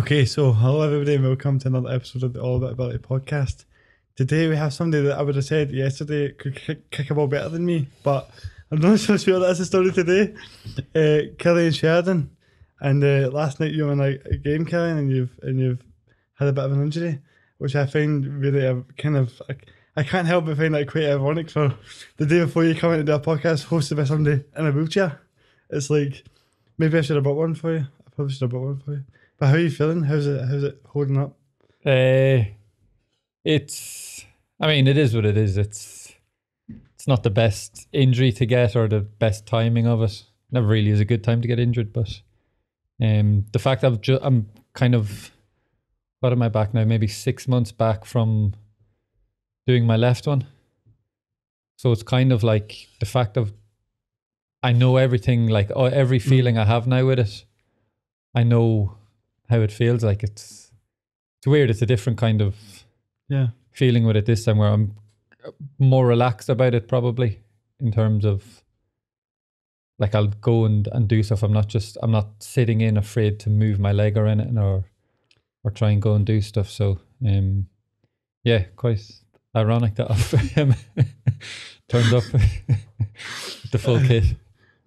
Okay, so hello everybody and welcome to another episode of the All About Ability podcast. Today we have somebody that I would have said yesterday could kick a ball better than me, but I'm not so sure that's the story today. Cillian Sheridan, and last night you were in a game, Cillian, and you've had a bit of an injury, which I find really I can't help but find that quite ironic for the day before you come in to do a podcast hosted by somebody in a wheelchair. It's like, maybe I should have brought one for you. I probably should have brought one for you. But how are you feeling? How's it holding up? It is what it is. It's not the best injury to get or the best timing of it. Never really is a good time to get injured, but the fact that I'm kind of, what am I back now? Maybe 6 months back from doing my left one. So it's kind of like the fact of I know everything, like every feeling I have now with it. I know how it feels. Like it's weird. It's a different kind of feeling with it this time, where I'm more relaxed about it, probably, in terms of like I'll go and do stuff. I'm not sitting in afraid to move my leg or anything, or try and go and do stuff. So quite ironic that I've turned up with the full kit.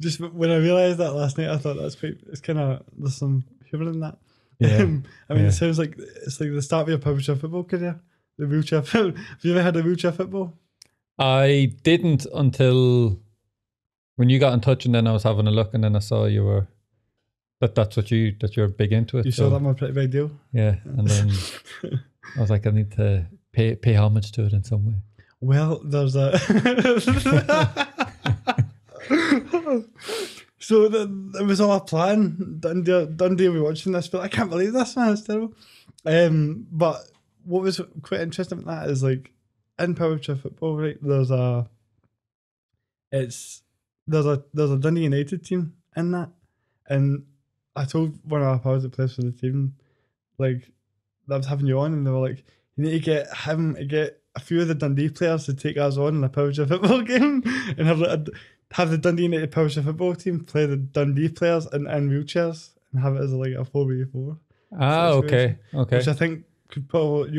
Just when I realised that last night, I thought it's kind of, there's some humour in that. Yeah. It sounds like it's like the start of your Powerchair football career. The wheelchair. Have you ever had a wheelchair football? I didn't until when you got in touch, and then I was having a look, and then I saw you were that you're big into it. You saw that I'm a pretty big deal. Yeah, and then I was like, I need to pay homage to it in some way. Well, there's a so it was all a plan. Dundee will be watching this, but I can't believe this, man. It's terrible. But what was quite interesting about that is, like, in Powerchair football, right? There's a Dundee United team in that, and I told one of our pals that plays for the team, like, that I was having you on, and they were like, you need to get a few of the Dundee players to take us on in a Powerchair football game, and have the Dundee United Powerchair football team play the Dundee players in wheelchairs, and have it as like a 4v4. Okay. Which I think you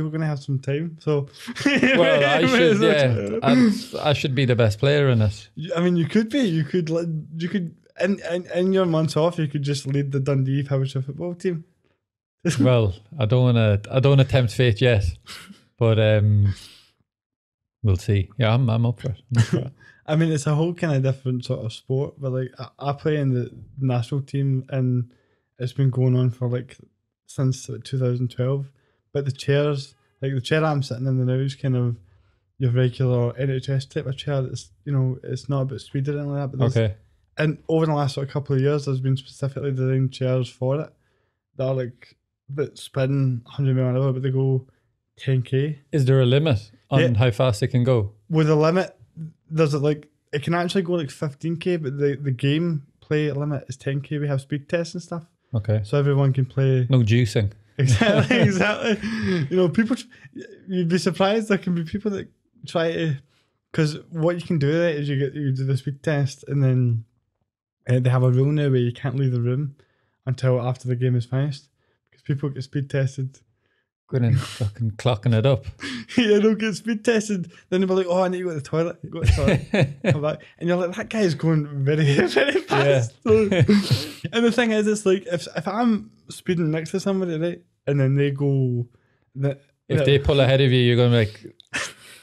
were going to have some time, so well, I should. I should be the best player in it. I mean, you could in your months off, you could just lead the Dundee Powerchair football team. Well, I don't want to tempt fate yet, but we'll see. Yeah, I'm up for it. I mean, it's a whole kind of different sort of sport, but like I play in the national team, and it's been going on for like since 2012. But the chairs, like the chair I'm sitting in now, is kind of your regular NHS type of chair. That's, it's not about speed or anything like that. But okay. And over the last sort of couple of years, there's been specifically designed chairs for it that are like that spin 100 mile an hour, but they go 10k. Is there a limit on how fast it can go? With a limit, there's it can actually go like 15k, but the game play limit is 10k. We have speed tests and stuff. Okay. So everyone can play. No juicing. Exactly. People, you'd be surprised there can be people that try to, because what you can do with it is you do the speed test, and then they have a rule now where you can't leave the room until after the game is finished, because people get speed tested. Going and fucking clocking it up. Yeah, they'll get speed tested. Then they'll be like, oh, I need to go to the toilet. Go to the toilet. Come back. And you're like, that guy's going very, very fast. Yeah. And the thing is, it's like, if I'm speeding next to somebody, right, and then they go... If they pull ahead of you, you're going to be like,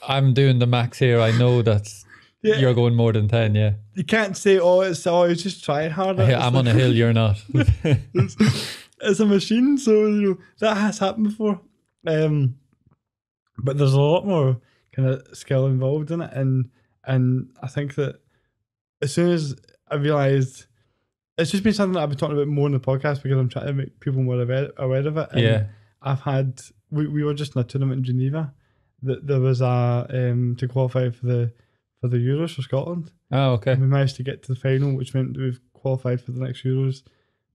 I'm doing the max here. I know that's... Yeah. You're going more than 10, yeah. You can't say, it's just trying harder. I'm on a hill, you're not. It's a machine, so that has happened before. But there's a lot more kind of skill involved in it, and I think that as soon as I realised, it's just been something that I've been talking about more in the podcast, because I'm trying to make people more aware of it. And I've had, we were just in a tournament in Geneva that there was to qualify for the Euros for Scotland. Oh, okay. And we managed to get to the final, which meant that we've qualified for the next Euros,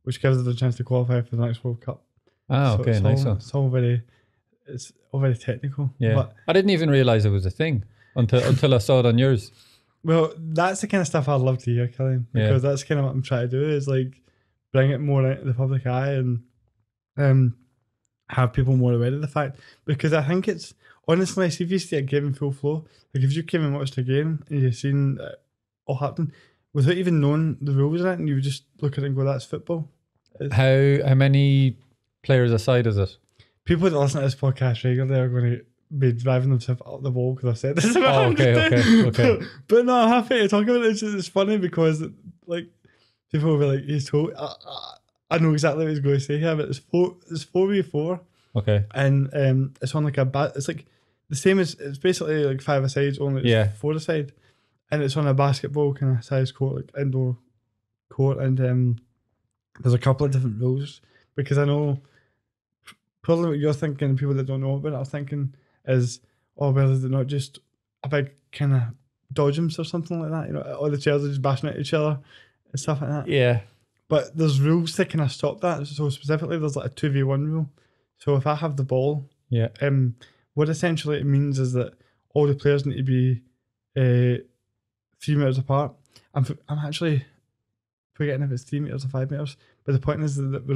which gives us a chance to qualify for the next World Cup. Oh, okay, nice one. It's all very technical. Yeah, but I didn't even realise it was a thing until I saw it on yours. Well, that's the kind of stuff I'd love to hear, Cillian, because that's kind of what I'm trying to do, is like bring it more into the public eye. And have people more aware of the fact, because I think it's honestly, see if you see a game in full flow, like if you came and watched a game and you've seen it all happen without even knowing the rules in it, and you would just look at it and go, "That's football." How many players aside is it? People that listen to this podcast regularly are going to be driving themselves up the wall because I've said this about Oh, okay. But no, I'm happy to talk about it. It's funny because like people will be like, "He's told." I know exactly what he's going to say here, but it's 4v4. Okay. And it's on like it's like the same as, it's basically like 5 aside, only it's 4 aside, and it's on a basketball kind of size court, like indoor court, and there's a couple of different rules, because I know probably what you're thinking, people that don't know about it are thinking is, oh, well, is it not just a big kind of dodgems or something like that, you know, all the chairs are just bashing at each other and stuff like that. Yeah. But there's rules to kind of stop that. So specifically, there's like a 2v1 rule. So if I have the ball, what essentially it means is that all the players need to be 3 meters apart. I'm actually forgetting if it's 3 meters or 5 meters. But the point is that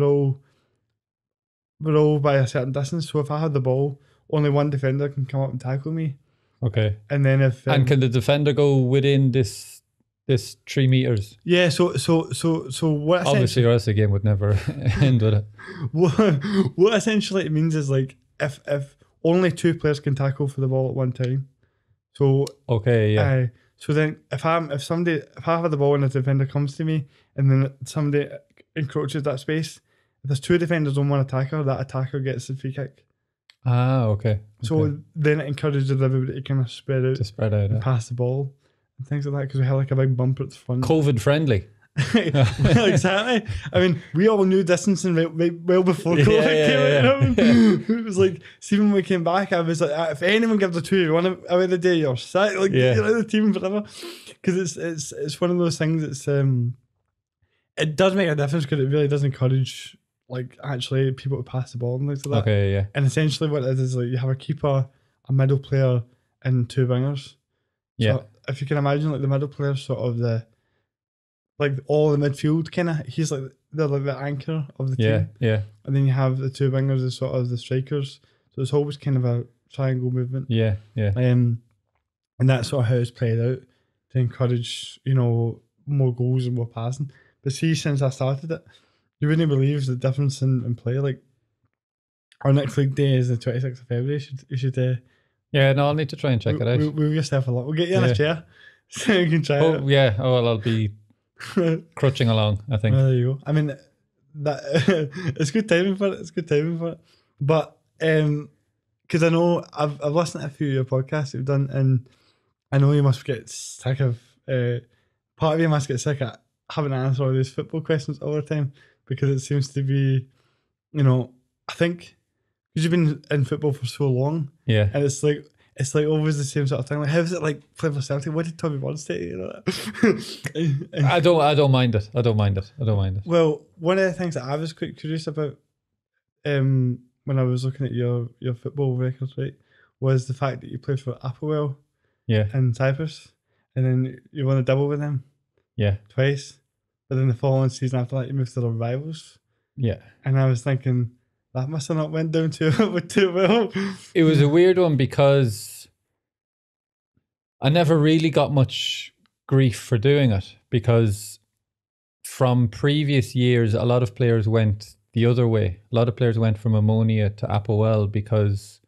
we're all by a certain distance. So if I have the ball, only one defender can come up and tackle me. Okay. And then if and can the defender go within this 3 meters? Yeah. So what? Obviously, or else the game would never end with it. What essentially it means is like if only 2 players can tackle for the ball at one time. So okay, yeah. So then if I have the ball and the defender comes to me, and then somebody encroaches that space, if there's 2 defenders on one attacker, that attacker gets the free kick. Ah, okay. So then it encourages everybody to kind of spread out and pass the ball and things like that, because we have like a big bumper at the front. COVID friendly. Exactly. I mean, we all knew distancing well before COVID came out. It was like, see, when we came back, I was like, if anyone gives a 2-1 away the day, you're sick. Like, you're out of the team forever. Because it's one of those things that's it does make a difference, because it really does encourage like actually people to pass the ball and things like that. Okay, yeah. And essentially what it is like you have a keeper, a middle player, and 2 wingers. Yeah. So if you can imagine, like the middle player, sort of all the midfield kind of, he's like they're like the anchor of the team. Yeah. And then you have the 2 wingers as sort of the strikers. So it's always kind of a triangle movement. Yeah. And that's sort of how it's played out to encourage, you know, more goals and more passing. But see, since I started it, you wouldn't believe the difference in play. Like our next league day is the 26th of February. You should yeah, no, I'll need to try and check it out. Move yourself along. We'll get you in a chair so you can try it. Oh yeah. Oh well, I'll be crutching along, I think. Well, there you go. I mean, that it's good timing for it. But because I know I've listened to a few of your podcasts you've done, and I know you must get sick of part of you must get sick of having to answer all these football questions all the time, because it seems to be, you know, I think because you've been in football for so long, and it's like always the same sort of thing. Like, how is it like playing for Celtic? What did Tommy Bond say? You know, I don't mind it. Well, one of the things that I was quite curious about, when I was looking at your football records, right, was the fact that you played for Applewell, in Cyprus, and then you won a double with them, twice. But then the following season after that, you moved to the Rivals, and I was thinking, that must have not went down too well. It was a weird one because I never really got much grief for doing it, because from previous years, a lot of players went the other way. A lot of players went from Ammonia to Applewell because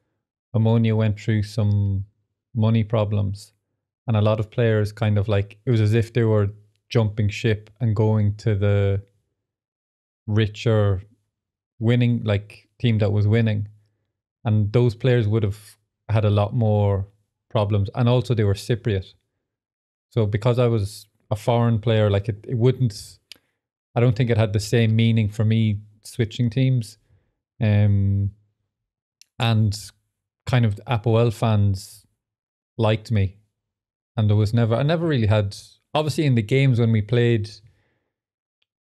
Ammonia went through some money problems, and a lot of players kind of like, it was as if they were jumping ship and going to the richer winning like team that was winning, and those players would have had a lot more problems, and also they were Cypriot. So because I was a foreign player, like it wouldn't, I don't think it had the same meaning for me switching teams, and kind of Applewell fans liked me, and I never really had, obviously in the games when we played,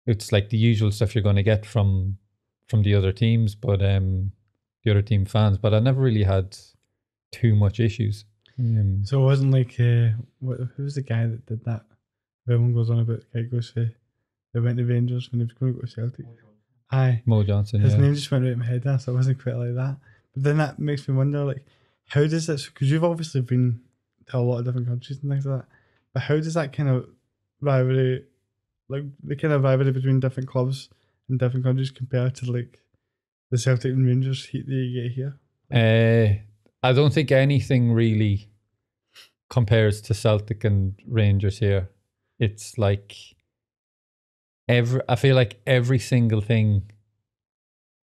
it's like the usual stuff you're going to get from the other teams, but the other team fans, but I never really had too much issues. So it wasn't like who was the guy that did that? Everyone goes on about the guy goes they went to Rangers when he was going to go to Celtic. Aye. Mo Johnson. His Yeah. name just went right in my head there, so it wasn't quite like that. But then that makes me wonder, like, how does this? Because you've obviously been to a lot of different countries and things like that. But how does that kind of rivalry, like the kind of rivalry between different clubs in different countries, compare to like the Celtic and Rangers heat that you get here? I don't think anything really compares to Celtic and Rangers here. It's like I feel like every single thing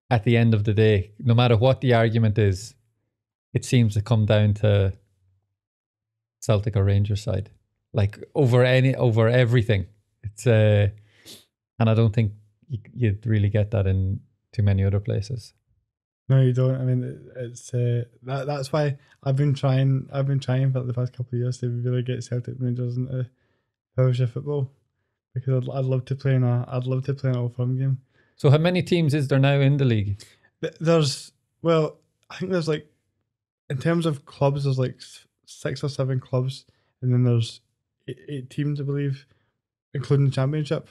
at the end of the day, no matter what the argument is, it seems to come down to Celtic or Rangers side. Like over everything. It's and I don't think you'd really get that in too many other places. No, you don't. I mean, it's that's why I've been trying for the past couple of years to really get Celtic and Rangers into Powerchair football, because I'd love to play in an Old Firm game. So how many teams is there now in the league? I think there's like, in terms of clubs, there's like 6 or 7 clubs, and then there's 8 teams, I believe, including the Championship.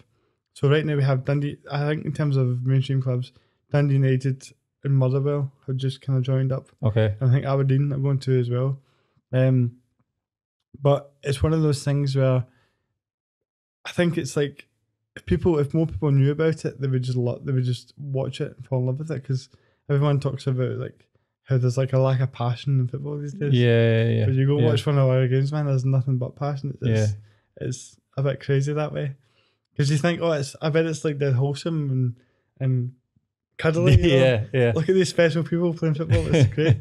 So right now we have Dundee. I think in terms of mainstream clubs, Dundee United and Motherwell have just kind of joined up. Okay. And I think Aberdeen are going to as well. But it's one of those things where I think it's like, if more people knew about it, they would just watch it and fall in love with it, because everyone talks about like how there's like a lack of passion in football these days. Yeah. But you go watch one of our games, man, there's nothing but passion. It's a bit crazy that way, because you think, I bet it's like dead wholesome and cuddly. Yeah. Look at these special people playing football. It's great.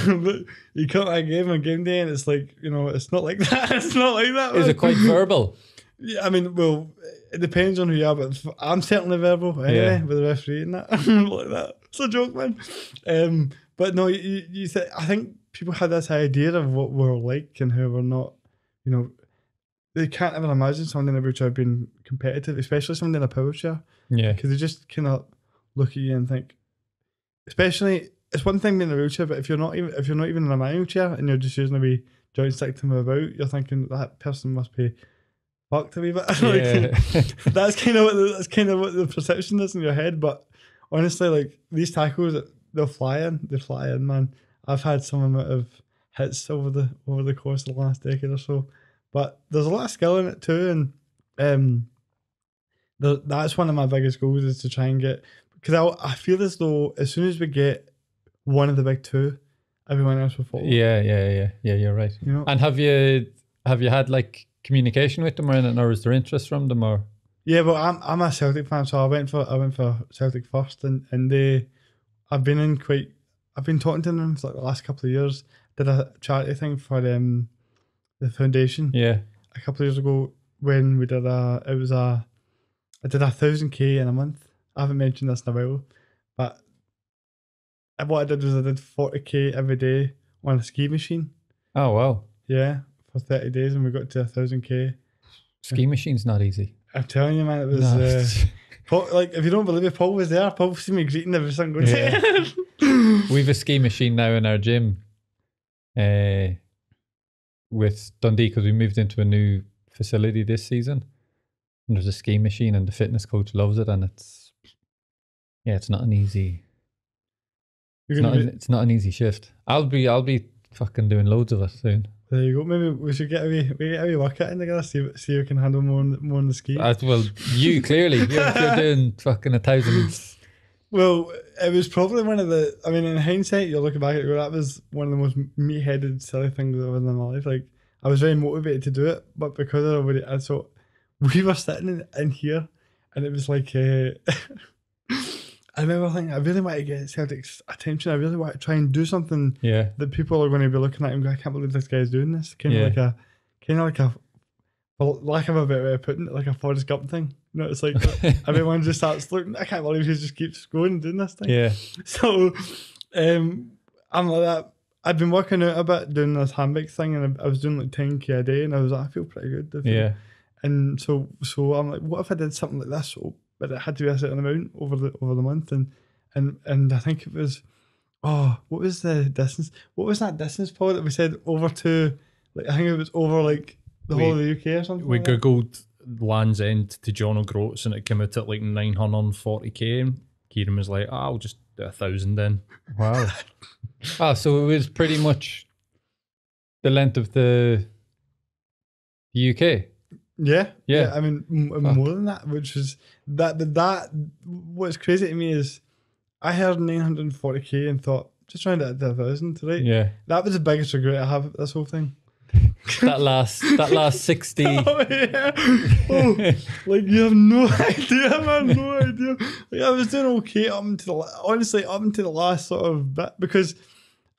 But you come to a game on game day and it's like, it's not like that. It's not like that. Is it quite verbal? Yeah, I mean, well, it depends on who you are, but I'm certainly verbal anyway, with the referee and that. Like that. It's a joke, man. But no, you say, I think people had this idea of what we're like and how we're not, they can't ever imagine something in which I've been competitive, especially something in a Powerchair. Yeah. Because they just kind of look at you and think, especially, it's one thing being in a wheelchair, but if you're not even in a manual chair and you're just using a wee joystick to move about, you're thinking that person must be fucked a wee bit. Yeah. That's kind of what the perception is in your head. But honestly, like, these tackles, they fly in, man. I've had some amount of hits over the course of the last decade or so, but there's a lot of skill in it too, and that's one of my biggest goals, is to try and get, because I feel as though as soon as we get one of the big two, everyone else will follow. Yeah, you're right. And have you had like communication with them or anything, or is there interest from them, or? Yeah, well, I'm a Celtic fan, so I went for Celtic first, and I've been talking to them for like the last couple of years. Did a charity thing for the foundation. Yeah. A couple of years ago, when we did I did 1,000k in a month. I haven't mentioned this in a while, but what I did was I did 40k every day on a ski machine. Oh wow. Yeah, for 30 days, and we got to 1,000k. Ski machine's not easy. I'm telling you, man, it was Paul, like, if you don't believe it, Paul was there. Paul was me greeting every single day. We've a ski machine now in our gym with Dundee, because we moved into a new facility this season, and there's a ski machine and the fitness coach loves it, and it's not an easy it's not an easy shift. I'll be fucking doing loads of it soon. There you go. Maybe we should get a wee workout in together, see if we can handle more on the ski. Well, you clearly you're doing fucking 1,000. Well, it was probably one of the, I mean, in hindsight, you're looking back at it, that was one of the most meat-headed, silly things I've ever done in my life. Like, I was very motivated to do it, but because of everybody, and so we were sitting in here, and it was like, I remember thinking, I really want to get Celtic's attention. I really want to try and do something that people are going to be looking at and go, I can't believe this guy's doing this. Kind of like a, for lack of a better way of putting it, like a Forrest Gump thing. It's like everyone just starts looking, I can't believe he just keeps going and doing this thing. Yeah. So I'm like that. I'd been working out a bit doing this handbike thing, and I was doing like 10k a day, and I was like, I feel pretty good. And so I'm like, what if I did something like this? But it had to be a certain amount over the month, and I think it was, what was the distance? What was that distance, Paul, that we said over to, like, I think it was over like the whole of the UK or something. We googled Land's End to John O'Groats, and it came out at like 940k. Kieran was like, I'll just do 1,000 then. Wow. So it was pretty much the length of the UK. Yeah. I mean, more than that, which is that. What's crazy to me is I heard 940k and thought, just round it to 1,000, right? Yeah. That was the biggest regret I have of this whole thing. that last 60. Oh, yeah. Oh, like you have no idea, man. No idea. Like I was doing okay up until the last sort of bit, because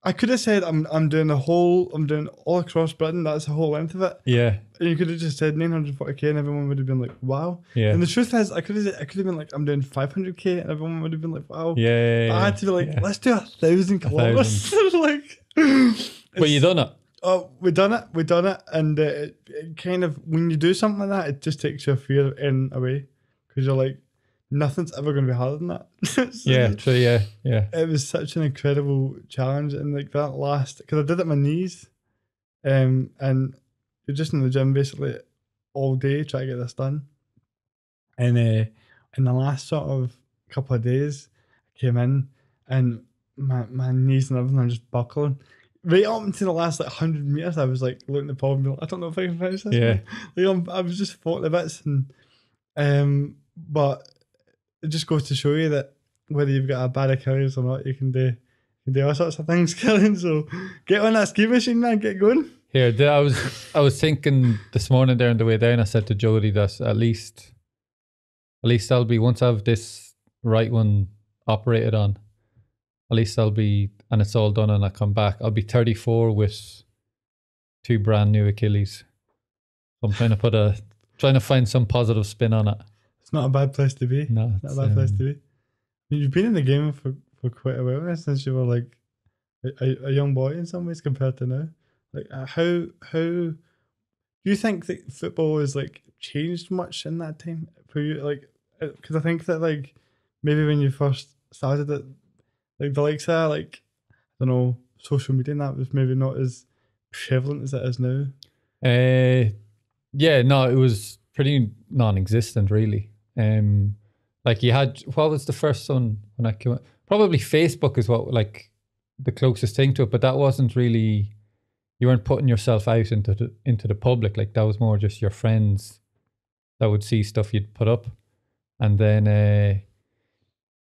I could have said I'm doing all across Britain. That's the whole length of it. Yeah. And you could have just said 940k, and everyone would have been like, "Wow." Yeah. And the truth is, I could have been like, "I'm doing 500k," and everyone would have been like, "Wow." Yeah. I had to be like, "Let's do 1,000 kilometers." Like, but you done it. Oh, we done it, and it kind of, when you do something like that, it just takes your fear in away, because you're like, nothing's ever going to be harder than that. So yeah, true. Yeah. it was such an incredible challenge, and like that last, because I did it on my knees, and you're just in the gym basically all day trying to get this done, and in the last sort of couple of days, I came in and my knees and everything are just buckling. Right up until the last 100 meters, I was like looking at Paul and being like, I don't know if I can finish this. Yeah. Like, I was just fought the bits, and but it just goes to show you that whether you've got a bad Achilles or not, you can do all sorts of things, Cillian. So get on that ski machine, man. Get going. Here, I was thinking this morning there on the way down. I said to Jody that at least I'll be, once I have this right one operated on, at least I'll be, and it's all done and I come back, I'll be 34 with 2 brand new Achilles. So I'm trying to find some positive spin on it. It's not a bad place to be. No, it's not a bad place to be. You've been in the game for quite a while since you were like a young boy in some ways compared to now. Like how do you think that football has like changed much in that time for you? Like, because I think that like maybe when you first started it, like the likes of like, I don't know, social media and that was maybe not as prevalent as it is now. Yeah, no, it was pretty non-existent really. Like you had, what was the first one when I came out? Probably Facebook is what, like, the closest thing to it, but that wasn't really, you weren't putting yourself out into the public. Like that was more just your friends that would see stuff you'd put up. And then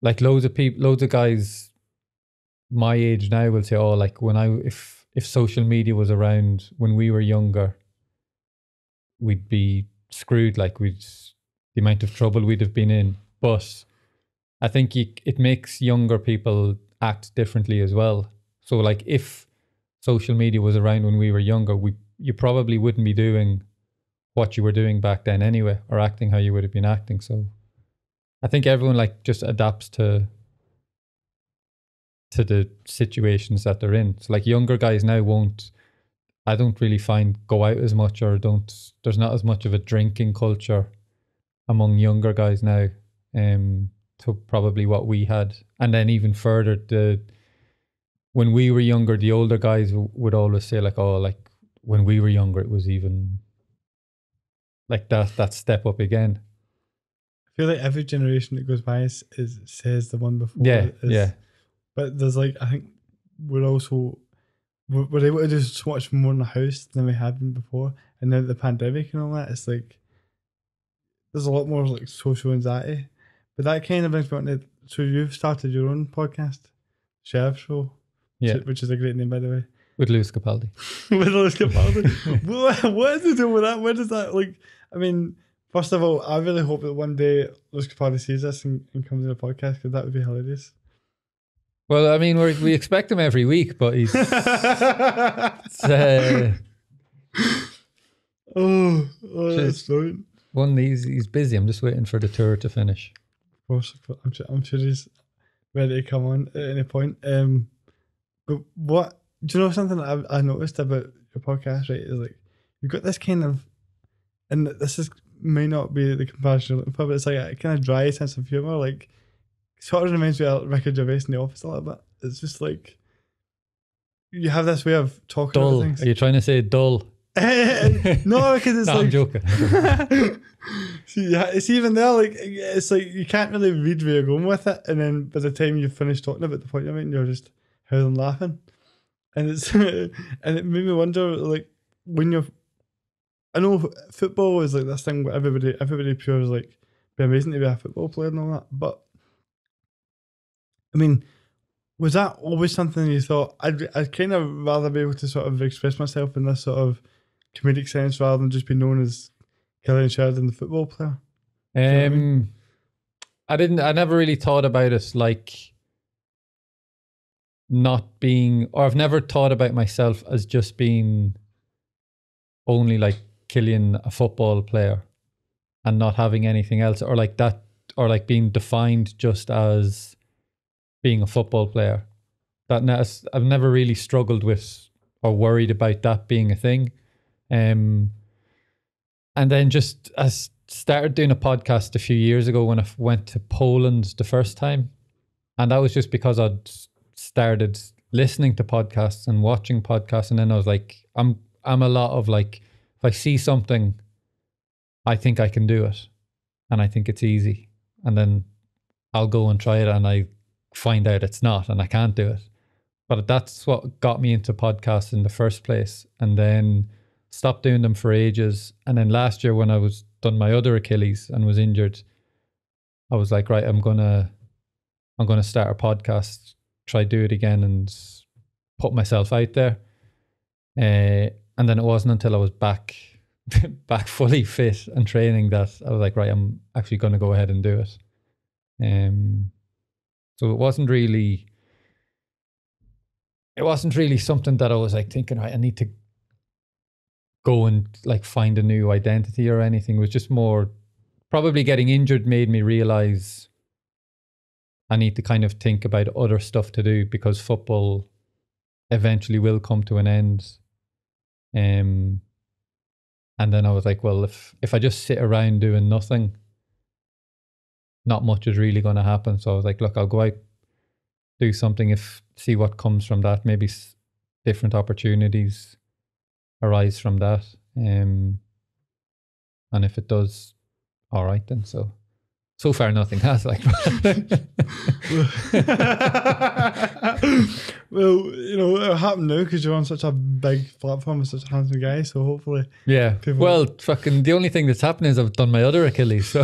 like loads of guys my age now will say, oh, like if social media was around when we were younger, we'd be screwed. Like the amount of trouble we'd have been in. But I think it makes younger people act differently as well. So like if social media was around when we were younger, you probably wouldn't be doing what you were doing back then anyway, or acting how you would have been acting. So I think everyone like just adapts to the situations that they're in. So like younger guys now I don't really find go out as much, or there's not as much of a drinking culture among younger guys now, to probably what we had. And then even further, when we were younger, the older guys would always say like, oh, like when we were younger, it was even like that step up again. I feel like every generation that goes by says the one before. Yeah. But there's like, I think we're able to do so much more in the house than we had been before. And now the pandemic and all that, it's like, there's a lot more like social anxiety. But that kind of brings me on to, so you've started your own podcast, Sheriff Show, which is a great name, by the way. With Lewis Capaldi. With Lewis Capaldi. What is it doing with that? Where does that, like, I mean, first of all, I really hope that one day Lewis Capaldi sees this and comes in a podcast, because that would be hilarious. Well, I mean, we expect him every week, but he's... That's brilliant. He's busy. I'm just waiting for the tour to finish. Of course, I'm sure he's ready to come on at any point. But what, do you know something that I noticed about your podcast, right, is like, you've got this kind of, and may not be the comparison you're looking for, but it's like a kind of dry sense of humour, like, sort of reminds me of Ricky Gervais in The Office a little bit. It's just like, you have this way of talking about things. Are you trying to say dull? No, because it's No, I'm like joking. see, yeah, it's even there. Like it's like you can't really read where you're going with it, and then by the time you finish talking about the point you're making, you're just howling laughing, and it's and it made me wonder, like when you're. I know football is like this thing where everybody pure is like be amazing to be a football player and all that, but I mean, was that always something you thought I'd kind of rather be able to sort of express myself in this sort of comedic sense rather than just be known as Cillian Sheridan, the football player? You know what I mean? I never really thought about it like not being, or I've never thought about myself as just being only like Cillian, a football player, and not having anything else, or like that, or like being defined just as being a football player. I've never really struggled with or worried about that being a thing. And then just I started doing a podcast a few years ago when I went to Poland the first time. And that was just because I'd started listening to podcasts and watching podcasts. And then I was like, I'm a lot of like, if I see something, I think I can do it. And I think it's easy. And then I'll go and try it and I find out it's not and I can't do it. But that's what got me into podcasts in the first place. And then stopped doing them for ages. And then last year when I was done my other Achilles and was injured, I was like, right, I'm gonna start a podcast, try do it again and put myself out there. And then it wasn't until I was back fully fit and training that I was like, right, I'm actually going to go ahead and do it. So it wasn't really something that I was like thinking, right, I need to go and like find a new identity or anything. It was just more probably getting injured made me realize I need to kind of think about other stuff to do because football eventually will come to an end. And then I was like, well, if I just sit around doing nothing, not much is really going to happen. So I was like, look, I'll go out, do something, see what comes from that. Maybe different opportunities arise from that. And if it does, all right then. So far nothing has, like. Well, you know, it'll happen now because you're on such a big platform with such a handsome guy, so hopefully. Yeah. Well, fucking the only thing that's happened is I've done my other Achilles. So.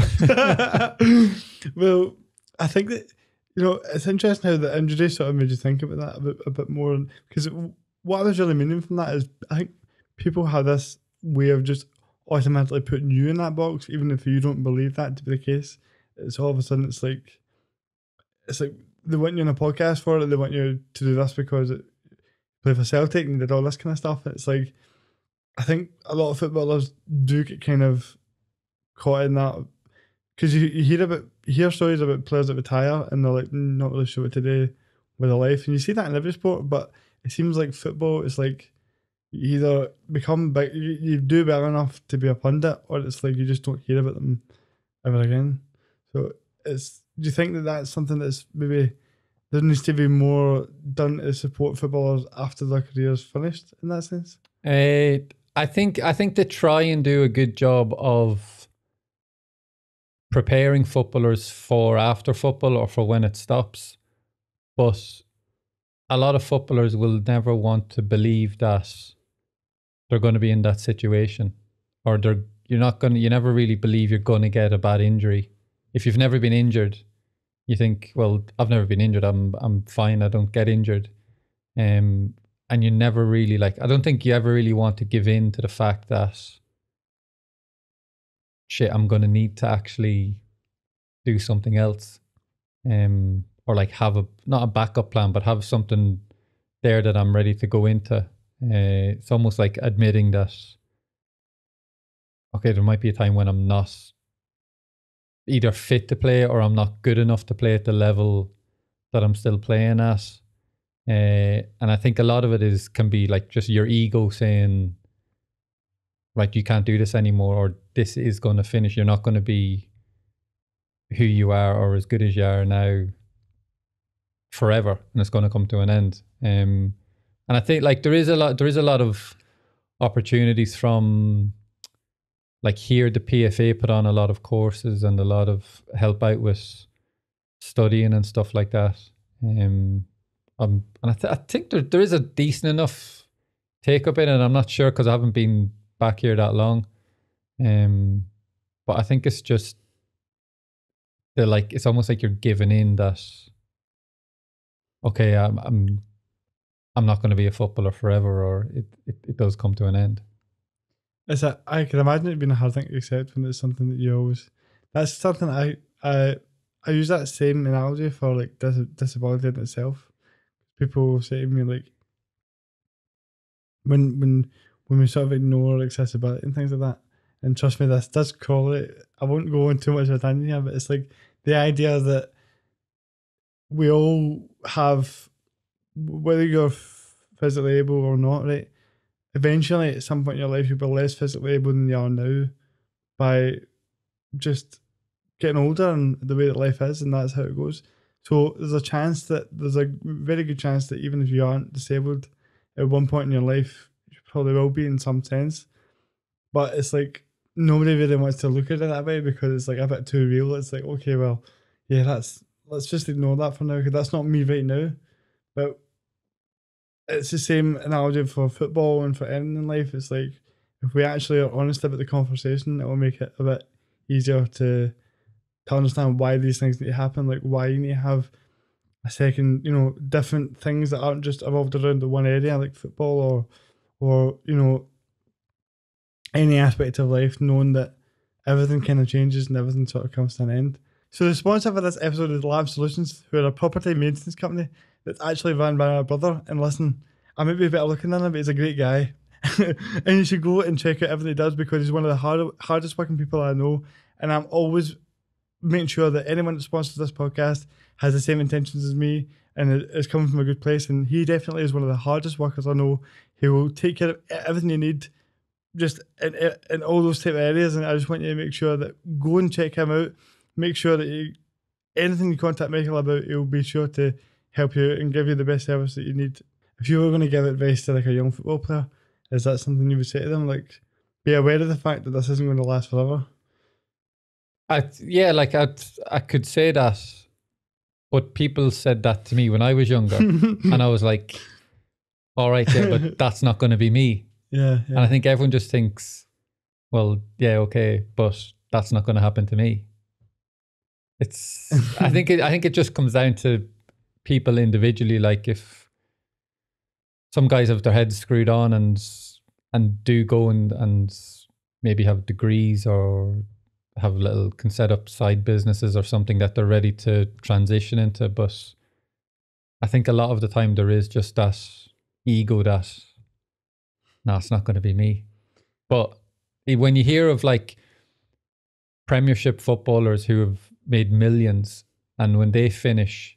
Well, I think that, you know, it's interesting how the injury sort of made you think about that a bit more. Because what I was really meaning from that is I think people have this way of just automatically putting you in that box, even if you don't believe that to be the case. It's all of a sudden it's like they want you on a podcast for it. They want you to do this because you play for Celtic and did all this kind of stuff. It's like I think a lot of footballers do get kind of caught in that because you hear stories about players that retire and they're like not really sure what to do with their life, and you see that in every sport. But it seems like football is like you either become big, you do well enough to be a pundit, or it's like you just don't hear about them ever again. So do you think that that's something that's maybe there needs to be more done to support footballers after their career's finished in that sense? I think they try and do a good job of preparing footballers for after football or for when it stops. But a lot of footballers will never want to believe that they're going to be in that situation, or you never really believe you're going to get a bad injury. If you've never been injured, you think, well, I've never been injured. I'm fine. I don't get injured. And you never really I don't think you ever really want to give in to the fact that shit, I'm going to need to actually do something else. Or like have not a backup plan, but have something there that I'm ready to go into. It's almost like admitting that, okay, there might be a time when I'm not either fit to play or I'm not good enough to play at the level that I'm still playing at. And I think a lot of it can be like just your ego saying, right, you can't do this anymore, or this is going to finish. You're not going to be who you are or as good as you are now forever, and it's going to come to an end. And I think like there is a lot of opportunities from, like, here the PFA put on a lot of courses and a lot of help out with studying and stuff like that. And I think there is a decent enough take up in it. I'm not sure because I haven't been back here that long. But I think it's just it's almost like you're giving in that, okay, I'm not going to be a footballer forever, or it does come to an end. I can imagine it being a hard thing to accept when it's something that you always. That's something I use that same analogy for like disability in itself. People say to me like when we sort of ignore accessibility and things like that. And trust me, this does correlate. I won't go into too much of a tangent here, but it's like the idea that we all have, whether you're physically able or not, right? Eventually, at some point in your life, you'll be less physically able than you are now by just getting older and the way that life is, and that's how it goes. So there's a very good chance that even if you aren't disabled, at one point in your life, you probably will be in some sense. But it's like nobody really wants to look at it that way because it's like a bit too real. It's like, okay, well, yeah, let's just ignore that for now because that's not me right now. But it's the same analogy for football and for anything in life. It's like if we actually are honest about the conversation, it will make it a bit easier to understand why these things need to happen. Like why you need to have a second, different things that aren't just evolved around the one area, like football or any aspect of life, knowing that everything kind of changes and everything sort of comes to an end. So the sponsor for this episode is Lab Solutions, who are a property maintenance company that's actually run by my brother. And listen, I might be better looking than him, but he's a great guy. And you should go and check out everything he does because he's one of the hardest working people I know. And I'm always making sure that anyone that sponsors this podcast has the same intentions as me and is coming from a good place. And he definitely is one of the hardest workers I know. He will take care of everything you need just in all those type of areas. And I just want you to make sure that go and check him out. Make sure that anything you contact Michael about, he'll be sure to help you and give you the best service that you need. If you were going to give advice to like a young football player, is that something you would say to them? Like, be aware of the fact that this isn't going to last forever. I could say that, but people said that to me when I was younger, and I was like, all right, yeah, but that's not going to be me. Yeah. And I think everyone just thinks, well, yeah, okay, but that's not going to happen to me. I think it just comes down to people individually. Like if some guys have their heads screwed on and do go and maybe have degrees or can set up side businesses or something that they're ready to transition into. But I think a lot of the time there is just that ego that, no, it's not going to be me. But when you hear of like Premiership footballers who have made millions, and when they finish,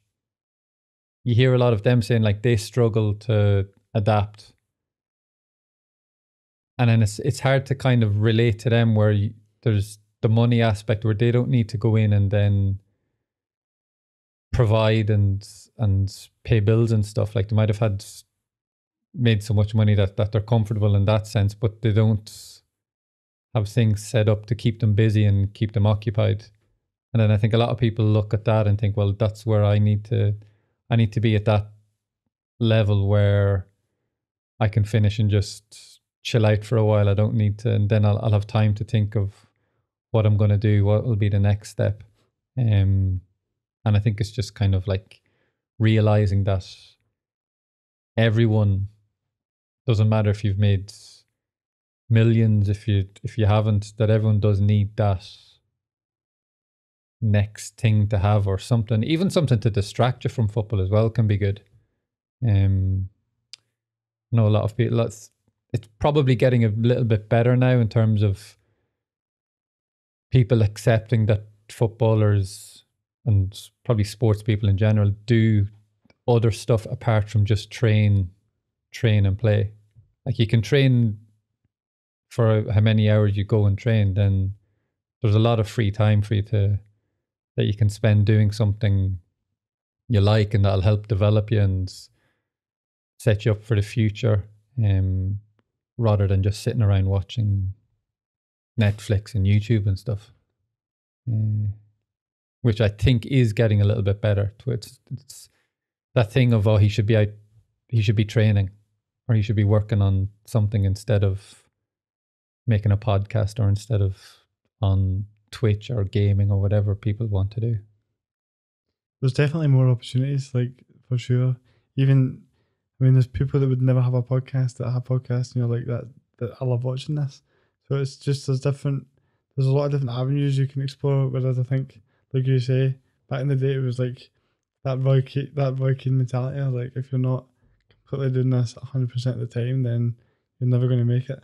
you hear a lot of them saying like they struggle to adapt. And then it's hard to kind of relate to them where there's the money aspect where they don't need to go in and then provide and pay bills and stuff. Like they might have made so much money that they're comfortable in that sense, but they don't have things set up to keep them busy and keep them occupied. And then I think a lot of people look at that and think, well, that's where I need to be at that level where I can finish and just chill out for a while. I don't need to, and then I'll have time to think of what I'm going to do, what will be the next step. And I think it's just kind of like realizing that everyone, doesn't matter if you've made millions, if you haven't, that everyone does need that next thing to have or something, even something to distract you from football as well can be good. I know a lot of people, it's probably getting a little bit better now in terms of people accepting that footballers and probably sports people in general do other stuff apart from just train and play. Like you can train for how many hours you go and train, then there's a lot of free time for you that you can spend doing something you like, and that'll help develop you and set you up for the future, rather than just sitting around watching Netflix and YouTube and stuff. Which I think is getting a little bit better. It's that thing of, he should be training, or he should be working on something instead of making a podcast, or instead of on Twitch or gaming or whatever people want to do. There's definitely more opportunities, like, for sure. Even, I mean, there's people that would never have a podcast that have podcasts, and you're like, that I love watching this. So it's just, there's a lot of different avenues you can explore. Whereas I think, like you say, back in the day, it was like that Roy Keane mentality. Like, if you're not completely doing this 100% of the time, then you're never going to make it.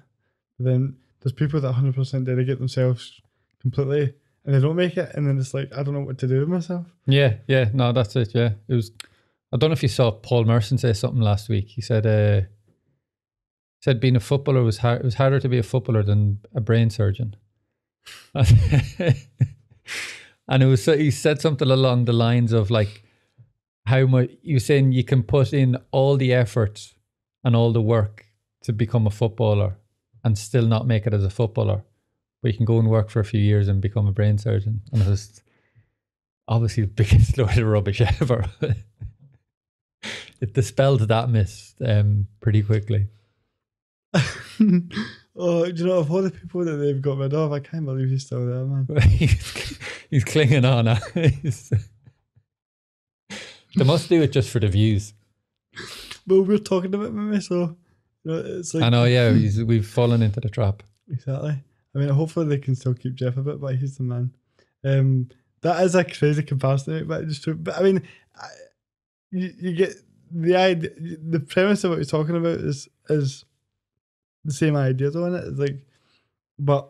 But then there's people that 100% dedicate themselves completely, and they don't make it, and then it's like, I don't know what to do with myself. Yeah, no, that's it. Yeah, it was. I don't know if you saw Paul Merson say something last week. He said, being a footballer was hard. It was harder to be a footballer than a brain surgeon. And it was, he said something along the lines of, like, how much he was saying you can put in all the effort and all the work to become a footballer and still not make it as a footballer, but you can go and work for a few years and become a brain surgeon. And it was obviously the biggest load of rubbish ever. It dispelled that myth pretty quickly. Oh, do you know, of all the people that they've got rid of, I can't believe he's still there, man. He's clinging on. They must do it just for the views. Well, we're talking about me, so, you know, it's like, I know, yeah, we've fallen into the trap. Exactly. I mean, hopefully they can still keep Jeff a bit, but he's the man. That is a crazy comparison, but I mean, you get the idea. The premise of what you're talking about is the same idea, though, isn't it? It's like, but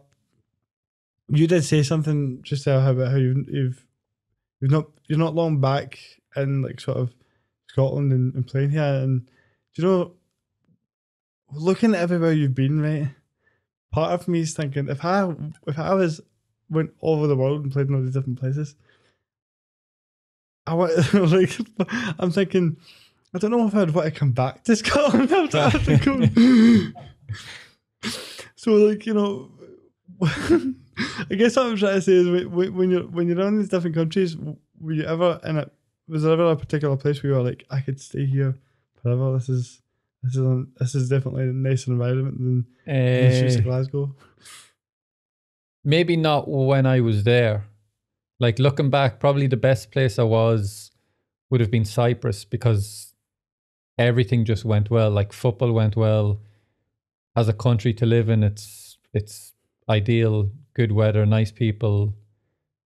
you did say something just there about how you're not long back in, like, sort of Scotland and playing here, and do you know, looking at everywhere you've been, right? Part of me is thinking, if I went all over the world and played in all these different places, I want like, I'm thinking, I don't know if I'd want to come back to Scotland after I have to go. So, like, you know, I guess what I'm trying to say is, when you're in these different countries, were you ever was there ever a particular place where you were like, I could stay here forever? This is definitely a nicer environment than the streets of Glasgow. Maybe not when I was there. Like, looking back, probably the best place I would have been Cyprus, because everything just went well. Like, football went well. As a country to live in, it's ideal, good weather, nice people,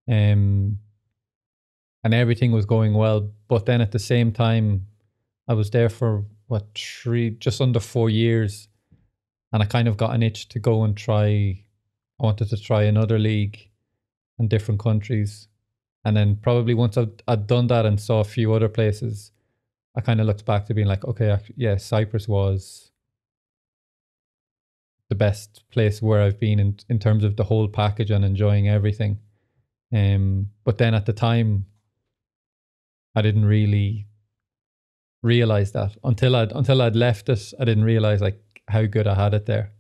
and everything was going well. But then at the same time, I was there for just under 4 years, and I kind of got an itch to go and try. I wanted to try another league in different countries. And then probably once I'd done that and saw a few other places, I kind of looked back to being like, okay, yeah, Cyprus was the best place where I've been in terms of the whole package and enjoying everything. But then at the time, I didn't really realize that until I'd left it. I didn't realize, like, how good I had it there.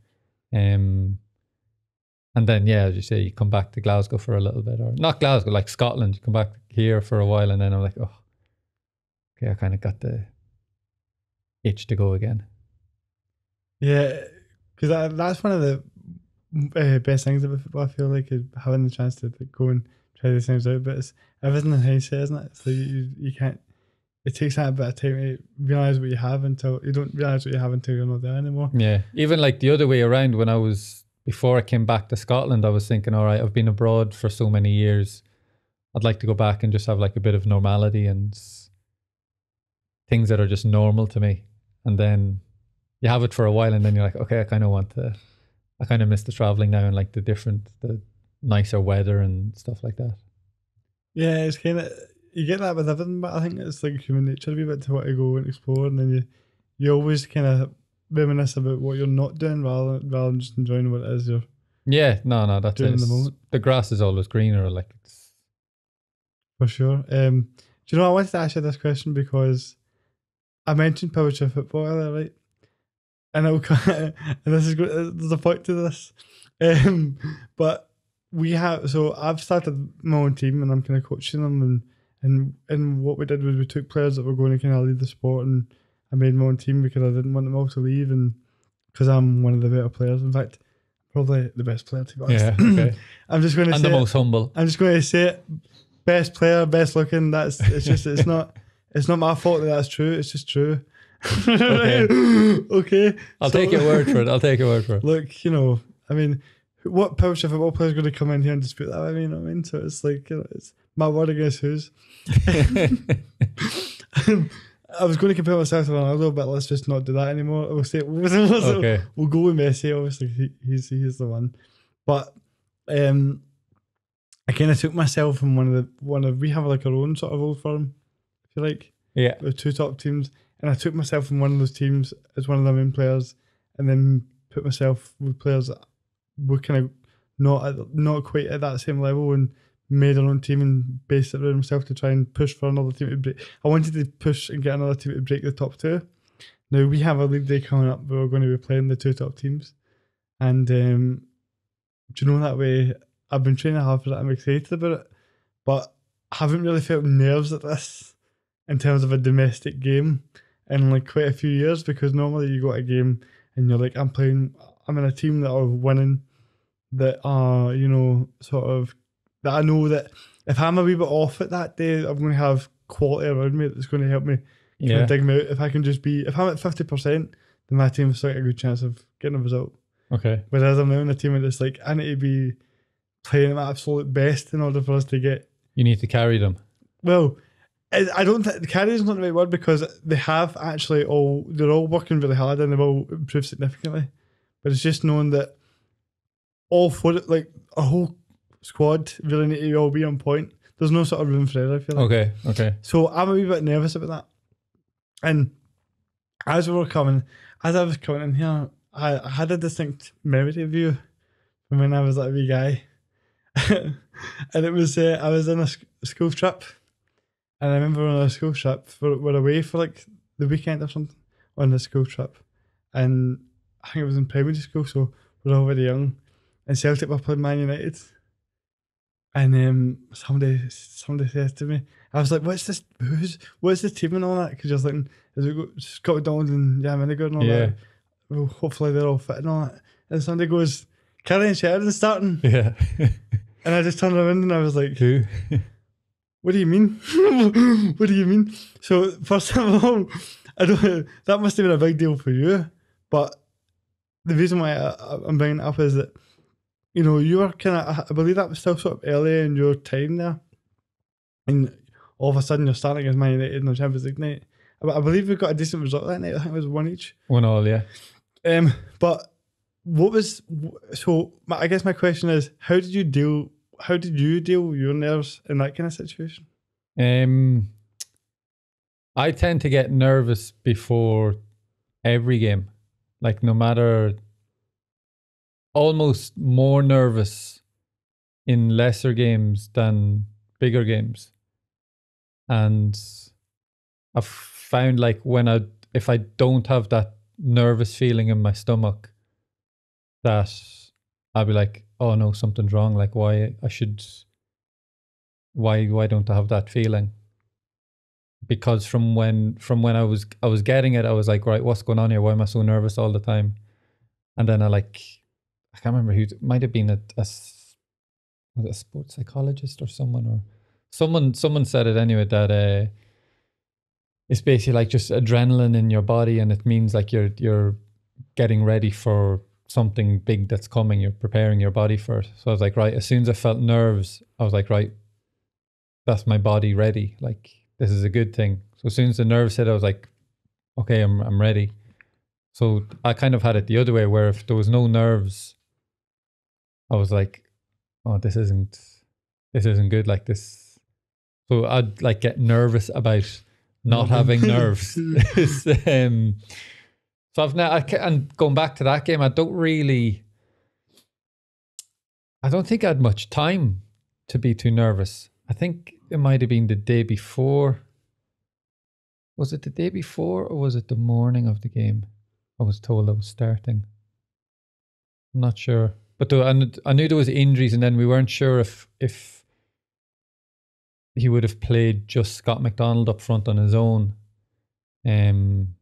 And then, yeah, as you say, you come back to Glasgow for a little bit, or not Glasgow, like Scotland. You come back here for a while, and then I'm like, oh, okay, I kind of got the itch to go again. Yeah, because that's one of the best things about football, I feel like, is having the chance to, like, go and try these things out. But it's everything in hindsight, isn't it? So you can't. It takes that a bit of time to realise what you have until you don't realise what you have until you're not there anymore. Yeah, even like the other way around, before I came back to Scotland, I was thinking, all right, I've been abroad for so many years. I'd like to go back and just have, like, a bit of normality and things that are just normal to me. And then you have it for a while, and then you're like, okay, I kind of miss the traveling now, and, like, the nicer weather and stuff like that. Yeah, it's kind of, you get that with everything, but I think it's like human nature a wee bit to want to go and explore, and then you always kind of reminisce about what you're not doing rather than just enjoying what it is you're. Yeah, no, that's doing it. in the moment. The grass is always greener, like. For sure. Do you know, I wanted to ask you this question because I mentioned Powerchair football earlier, right? and it'll and this is good. There's a point to this, but we have. So I've started my own team, and I'm kind of coaching them, and what we did was we took players that were going to kind of lead the sport, and I made my own team because I didn't want them all to leave, and because I'm one of the better players. In fact, probably the best player, to be honest. Yeah, okay. I'm just going to And say the most humble. I'm just going to say it. Best player, best looking. It's not my fault that that's true. It's just true. Okay. Okay. I'll take your word for it. Look, I mean, what Powerchair football player is going to come in here and dispute that with me? You know what I mean? So it's like, it's my word against whose. I was going to compare myself to Ronaldo, but let's just not do that anymore. Okay. We'll go with Messi. Obviously, he's the one. But I kind of took myself from we have like our own sort of old firm, if you like. Yeah. With 2 top teams, and I took myself from one of those teams as one of the main players, and then put myself with players that were kind of not quite at that same level, and made our own team and based it around myself to try and push for another team to break. I wanted to push and get another team to break the top 2. Now we have a league day coming up where we're going to be playing the 2 top teams, and do you know, that way I've been training hard for that. I'm excited about it, but I haven't really felt nerves at this in terms of a domestic game in like quite a few years, because normally you go to a game and you're like, I'm in a team that are winning, that are, sort of, that I know that if I'm a wee bit off it that day, I'm going to have quality around me that's going to help me kind of dig me out. If I'm at 50%, then my team has still got a good chance of getting a result. Okay. Whereas I'm now in a team where it's like, I need to be playing at my absolute best in order for us to get. You need to carry them. Well, I don't think carry is not the right word, because they have actually they're all working really hard and they've all improved significantly. But it's just knowing that all 4, like a whole squad, really need to all be on point. There's no sort of room for error, I feel like. Okay. So I'm a wee bit nervous about that. And as I was coming in here, I had a distinct memory of you from when I was like a wee guy. And it was, I was in a school trip. And I remember on a school trip, we're away for like the weekend or something on the school trip. And I think it was in primary school, so we're all very young. And Celtic were playing Man United. And somebody says to me, I was like, what's the team and all that? Because you're thinking, is it Scott Donald and Jan Vinegar and all that? Well, hopefully they're all fit and all that. And somebody goes, Cillian Sheridan starting. Yeah. And I just turned around and I was like, Who? What do you mean? What do you mean? So first of all, that must have been a big deal for you. But the reason why I'm bringing it up is that, you were kind of, I believe that was still sort of early in your time there. And all of a sudden you're starting as Man United in the Champions League night. I believe we got a decent result that night. I think it was 1 each. 1-1, yeah. But I guess my question is, how did you deal with your nerves in that kind of situation? I tend to get nervous before every game. Like, no matter, almost more nervous in lesser games than bigger games. And I've found like if I don't have that nervous feeling in my stomach, that I'll be like, oh no, something's wrong. Like, why don't I have that feeling? Because from when I was getting it, I was like, right, what's going on here? Why am I so nervous all the time? And then I can't remember who, it might have been a sports psychologist or someone said it anyway, that it's basically like just adrenaline in your body, and it means like you're getting ready for something big that's coming. You're preparing your body for it. So I was like, right, as soon as I felt nerves, I was like, right, that's my body ready. Like, this is a good thing. So as soon as the nerves hit, I was like, okay, I'm ready. So I kind of had it the other way, where if there was no nerves, I was like, oh, this isn't good, like this. So I'd like get nervous about not having nerves. So and going back to that game, I don't think I had much time to be too nervous. I think it might have been the day before. Was it the day before or was it the morning of the game? I was told I was starting. I'm not sure. But I knew there was injuries, and then we weren't sure if he would have played just Scott McDonald up front on his own. And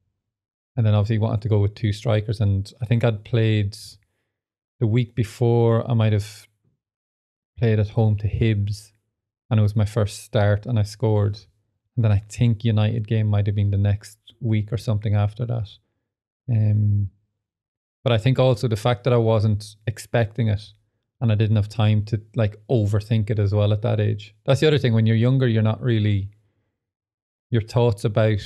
then obviously he wanted to go with two strikers. And I think I'd played the week before. I might have played at home to Hibs, and it was my first start, and I scored. And then I think United game might have been the next week or something after that. But I think also the fact that I wasn't expecting it, and I didn't have time to like overthink it as well at that age. That's the other thing. When you're younger, you're not really, your thoughts about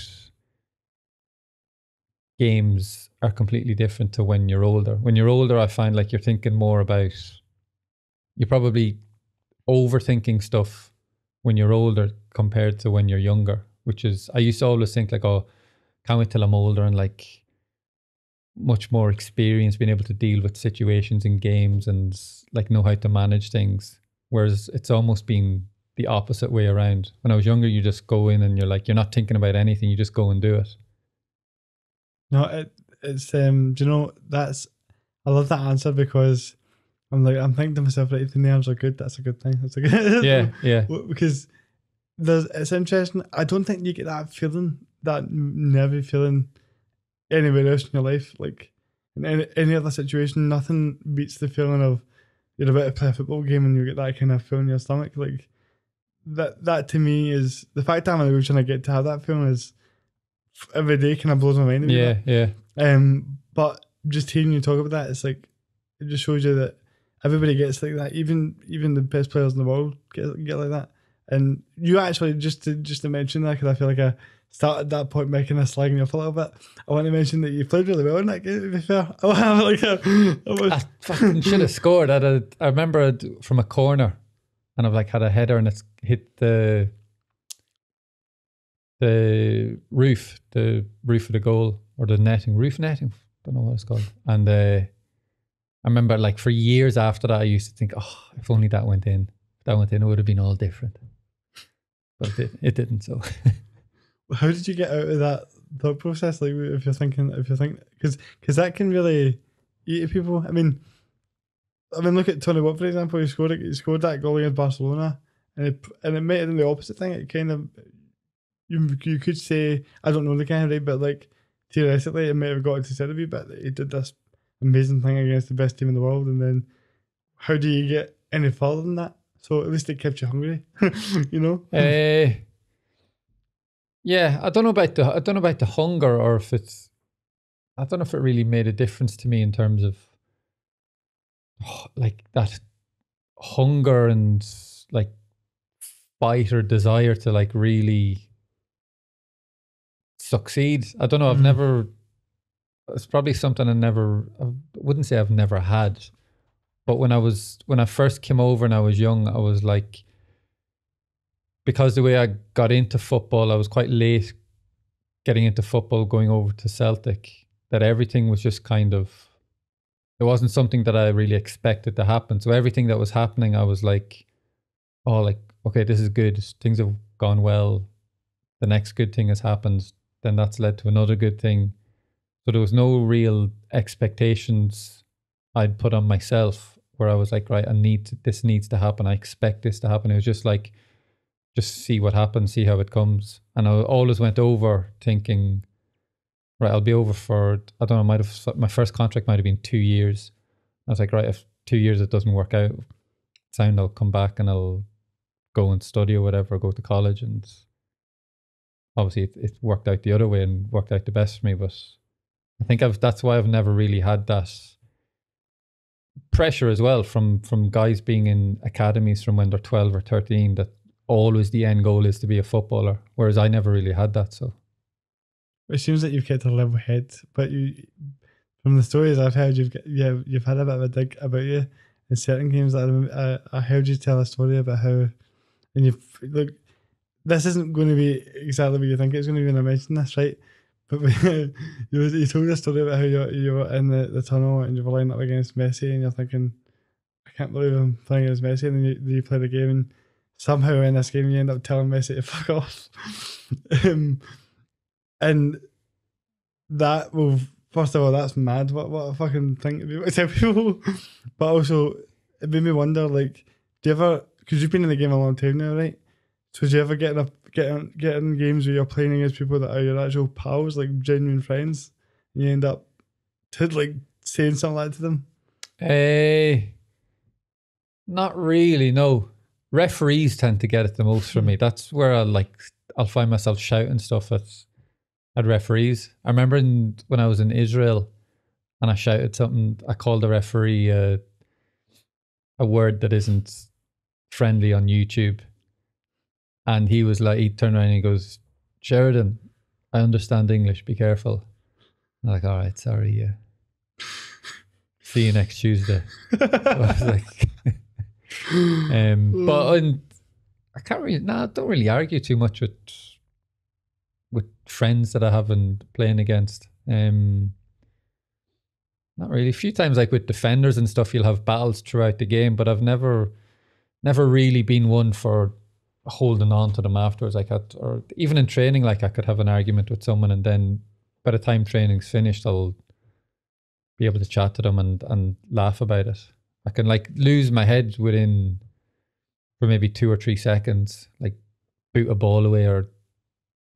games are completely different to when you're older. When you're older, I find like you're thinking more about, you're probably overthinking stuff when you're older compared to when you're younger, which is, I used to always think like, oh, can't wait till I'm older and like much more experience being able to deal with situations in games and like know how to manage things. Whereas it's almost been the opposite way around. When I was younger, you just go in and you're like, you're not thinking about anything, you just go and do it. No, it's do you know, I love that answer, because I'm thinking to myself, right, if the nerves are good, that's a good thing. That's a good Yeah. Because it's interesting. I don't think you get that feeling, that nervy feeling, anywhere else in your life. Like in any other situation, nothing beats the feeling of you're about to play a football game and you get that kind of feeling in your stomach. Like that to me is the fact that I'm always trying to get to have that feeling is every day kind of blows my mind. Yeah. But just hearing you talk about that, it's like it just shows you that everybody gets like that. Even the best players in the world get like that. And you actually, just to mention that, because I feel like I started that point by kind of slagging you off a little bit, I want to mention that you played really well in that game, to be fair. I fucking should have scored. I remember it from a corner, and I've like had a header and it's hit the roof of the goal, or the roof netting, don't know what it's called. And I remember like for years after that, I used to think, oh, if only that went in. If that went in, it would have been all different. But it didn't, so. How did you get out of that thought process? Like, if you're thinking, because that can really eat at people. I mean, look at Tony Watt, for example. He scored that goal against Barcelona, and it might have been the opposite thing. It kind of, you could say, I don't know the guy, right, but like theoretically, it might have got to said a wee bit that he did this amazing thing against the best team in the world, and then how do you get any further than that? So at least it kept you hungry, you know. Yeah, I don't know about the hunger, or if it's, I don't know if it really made a difference to me in terms of like that hunger and like fight or desire to like really succeed. I don't know. I've never. It's probably something I wouldn't say I've never had, but when I first came over and I was young, I was like, because the way I got into football, I was quite late getting into football, going over to Celtic, that everything was just kind of, it wasn't something that I really expected to happen. So everything that was happening, I was like, oh, like, okay, this is good. Things have gone well. The next good thing has happened. Then that's led to another good thing. So there was no real expectations I'd put on myself where I was like, right, this needs to happen. I expect this to happen. It was just like, just see what happens, see how it comes. And I always went over thinking, right, I'll be over for, I don't know, my first contract might have been 2 years. I was like, right, if 2 years it doesn't work out, I'll come back and I'll go and study or whatever, go to college. And obviously it worked out the other way and worked out the best for me. But I think that's why I've never really had that pressure as well from guys being in academies from when they're 12 or 13, that always the end goal is to be a footballer, whereas I never really had that. So it seems that you've kept a level head, but you, from the stories I've heard, you've had a bit of a dig about you in certain games. That I heard you tell a story about how, and look, this isn't going to be exactly what you think it's going to be when I mention this, right? But you told a story about how you were in the tunnel and you were lining up against Messi, and you're thinking, I can't believe I'm playing against Messi, and then you play the game, and somehow in this game you end up telling Messi to fuck off. And that will first of all, that's mad. What a fucking thing to be able to tell people. But also, it made me wonder, like, do you ever, because you've been in the game a long time now, right? So do you ever get in games where you're playing against people that are your actual pals, like genuine friends, and you end up like saying something like that to them? Not really, no. Referees tend to get it the most from me. That's where I'll find myself shouting stuff at referees. I remember when I was in Israel and I shouted something, I called the referee a word that isn't friendly on YouTube. And he was like, he turned around and he goes, "Sheridan, I understand English, be careful." I'm like, "All right, sorry, yeah. See you next Tuesday." I was like, but I can't really, I don't really argue too much with friends that I haven't playing against. Not really. A few times, like with defenders and stuff, you'll have battles throughout the game, but I've never really been one for holding on to them afterwards. Or even in training, like I could have an argument with someone, and then by the time training's finished, I'll be able to chat to them and laugh about it. I can like lose my head for maybe 2 or 3 seconds, like boot a ball away or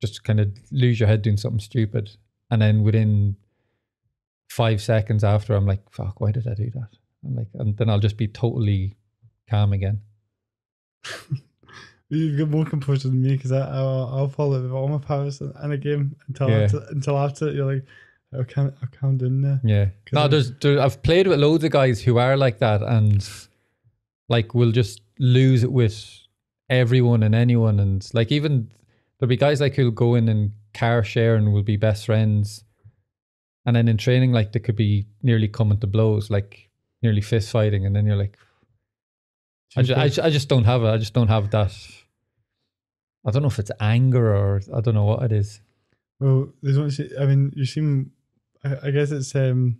just kind of lose your head doing something stupid. And then within 5 seconds after, I'm like, fuck, why did I do that? And then I'll just be totally calm again. You've got more composure than me, because I'll follow with all my powers in a game until after it, you're like, I'll calm down now. Yeah. No, I've played with loads of guys who are like that, and like will just lose it with everyone and anyone, and like even there'll be guys like who'll go in and car share and will be best friends, and then in training like they could be nearly coming to blows, like nearly fist fighting, and then you're like, I just don't have it. I just don't have that. I don't know if it's anger or I don't know what it is. Well, there's one. I mean, you seem. I guess it's it's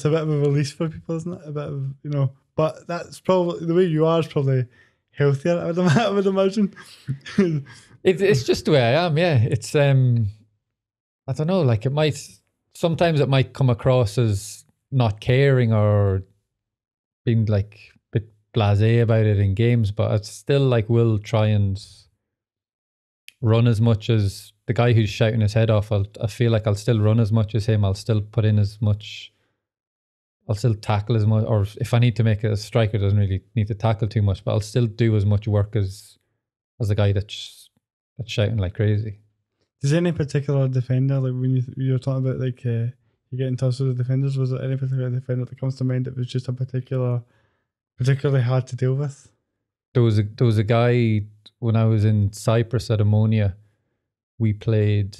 a bit of a release for people, isn't it? A bit of, you know. But that's probably the way you are is probably healthier. I would imagine. It's just the way I am. Yeah, it's I don't know. Like sometimes it might come across as not caring or being like a bit blasé about it in games, but I still like will try and run as much as the guy who's shouting his head off. I feel like I'll still run as much as him. I'll still put in as much. I'll still tackle as much, or if I need to make it, a striker doesn't really need to tackle too much, but I'll still do as much work as the guy that's shouting like crazy. Is there any particular defender, like when you're talking about like you get in touch with the defenders, was there any particular defender that comes to mind that was just particularly hard to deal with? There was a guy when I was in Cyprus at Ammonia. We played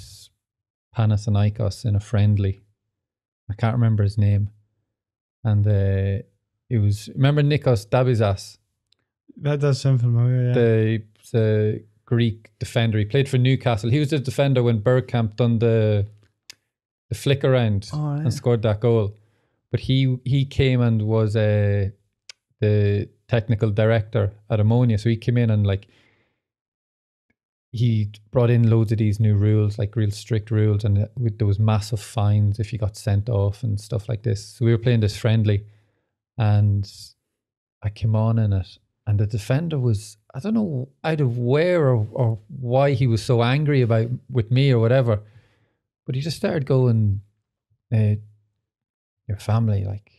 Panathinaikos in a friendly. I can't remember his name. And it was, remember Nikos Dabizas? That does sound familiar, yeah. The Greek defender. He played for Newcastle. He was the defender when Bergkamp done the flick around and scored that goal. But he came and was the technical director at Ammonia. So he came in and like he brought in loads of these new rules, like real strict rules, and there was massive fines if you got sent off and stuff like this. So we were playing this friendly, and I came on in it, and the defender was, I don't know out of where or why he was so angry with me or whatever, but he just started going, your family, like,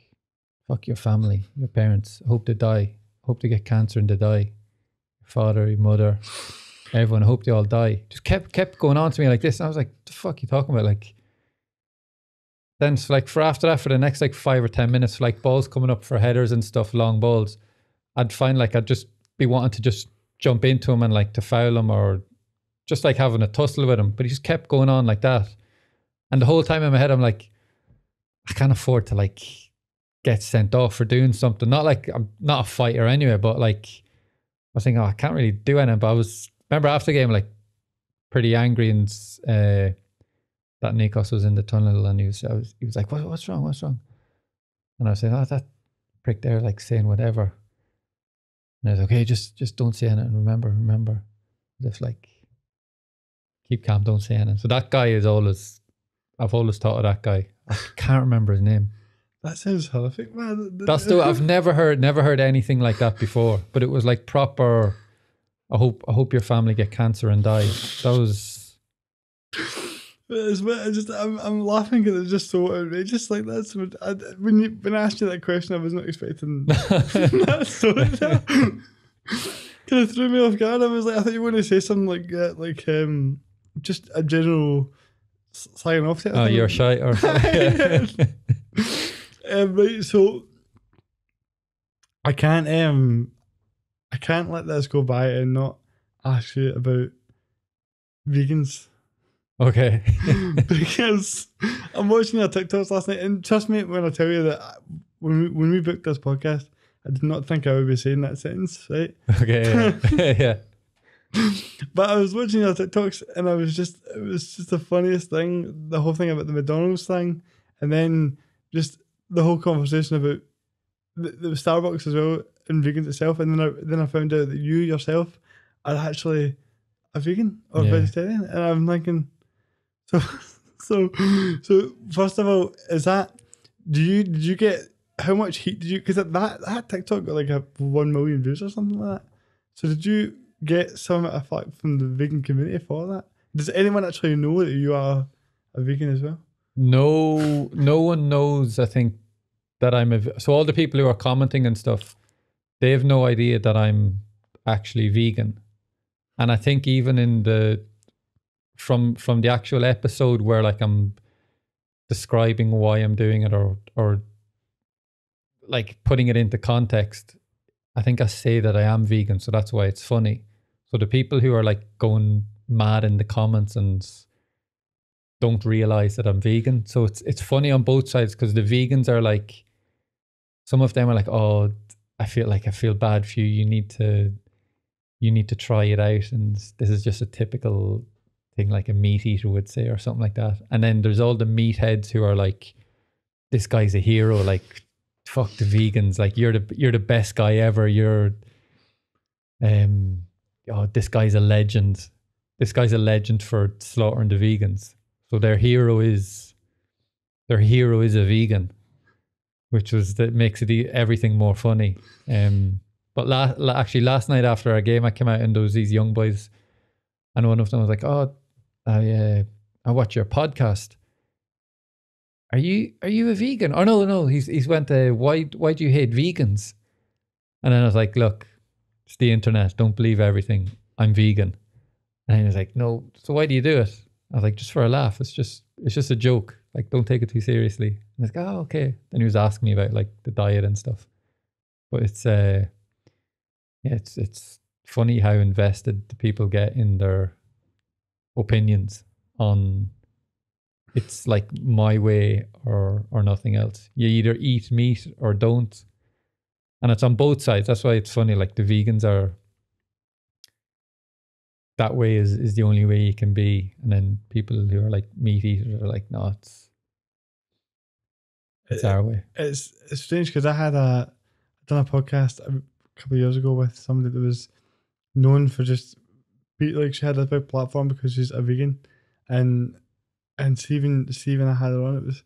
fuck your family, your parents, hope they die, hope they get cancer and they die, your father, your mother, everyone, I hope they all die. Just kept going on to me like this. And I was like, the fuck you talking about? Like, then so like for the next like 5 or 10 minutes, like balls coming up for headers and stuff, long balls, I'd find like I'd just be wanting to just jump into him and like to foul him or just like having a tussle with him. But he just kept going on like that. And the whole time in my head, I'm like, I can't afford to like get sent off for doing something. Not like I'm not a fighter anyway, but like I was thinking, I can't really do anything. But remember after the game, like pretty angry, and that Nikos was in the tunnel, and he was like, what's wrong? And I was saying, that prick there, like saying whatever. And I was like, okay, just don't say anything. Remember. Just like keep calm, don't say anything. So that guy is always I've always thought of that guy. I can't remember his name. That sounds horrific, man. That's the I've never heard anything like that before. But it was like proper. I hope your family get cancer and die. That was. I'm laughing because it's just so outrageous. Like that's when I asked you that question, I was not expecting that story. Kind of threw me off guard. I was like, I thought you were going to say something like that, like just a general sign off. Oh, you're shy or something. Right, so I can't let this go by and not ask you about vegans. Okay. Because I'm watching your TikToks last night, and trust me when I tell you that when we booked this podcast, I did not think I would be saying that sentence, right? Okay. Yeah. But I was watching your TikToks, and it was just the funniest thing, the whole thing about the McDonald's thing, and then just the whole conversation about the Starbucks as well and vegans itself, and then I found out that you yourself are actually a vegan or vegetarian, and I'm thinking, so first of all, is that did you get how much heat did you, because that TikTok got like 1 million views or something like that, so did you get some effect from the vegan community for that? Does anyone actually know that you are a vegan as well? No one knows, I think, that I'm so all the people who are commenting and stuff, they have no idea that I'm actually vegan. And I think even in from the actual episode where like I'm describing why I'm doing it or like putting it into context, I think I say that I am vegan, so that's why it's funny. So the people who are like going mad in the comments and don't realize that I'm vegan. So it's funny on both sides, because the vegans are like, some of them are like, oh, I feel bad for you. You need to try it out, and this is just a typical thing like a meat eater would say or something like that. And then there's all the meatheads who are like, this guy's a hero, like fuck the vegans, like you're the best guy ever. This guy's a legend. This guy's a legend for slaughtering the vegans. So their hero is a vegan, which makes everything more funny. But actually last night after our game, I came out and there was these young boys, and one of them was like, "Oh, I watch your podcast. Are you a vegan?" Oh no, he's went, why do you hate vegans? And then I was like, look, it's the internet. Don't believe everything. I'm vegan. And he was like, no. So why do you do it? I was like, just for a laugh. It's just a joke. Like, don't take it too seriously. And I was like, oh, okay. Then he was asking me about like the diet and stuff. But it's it's funny how invested the people get in their opinions on, it's like my way or nothing else. You either eat meat or don't. And it's on both sides. That's why it's funny. Like the vegans are, that way is the only way you can be. And then people who are like meat eaters are like, no, it's our way. It's strange because I done a podcast a couple of years ago with somebody that was known for just like, she had a big platform because she's a vegan, and Stephen I had her on. It was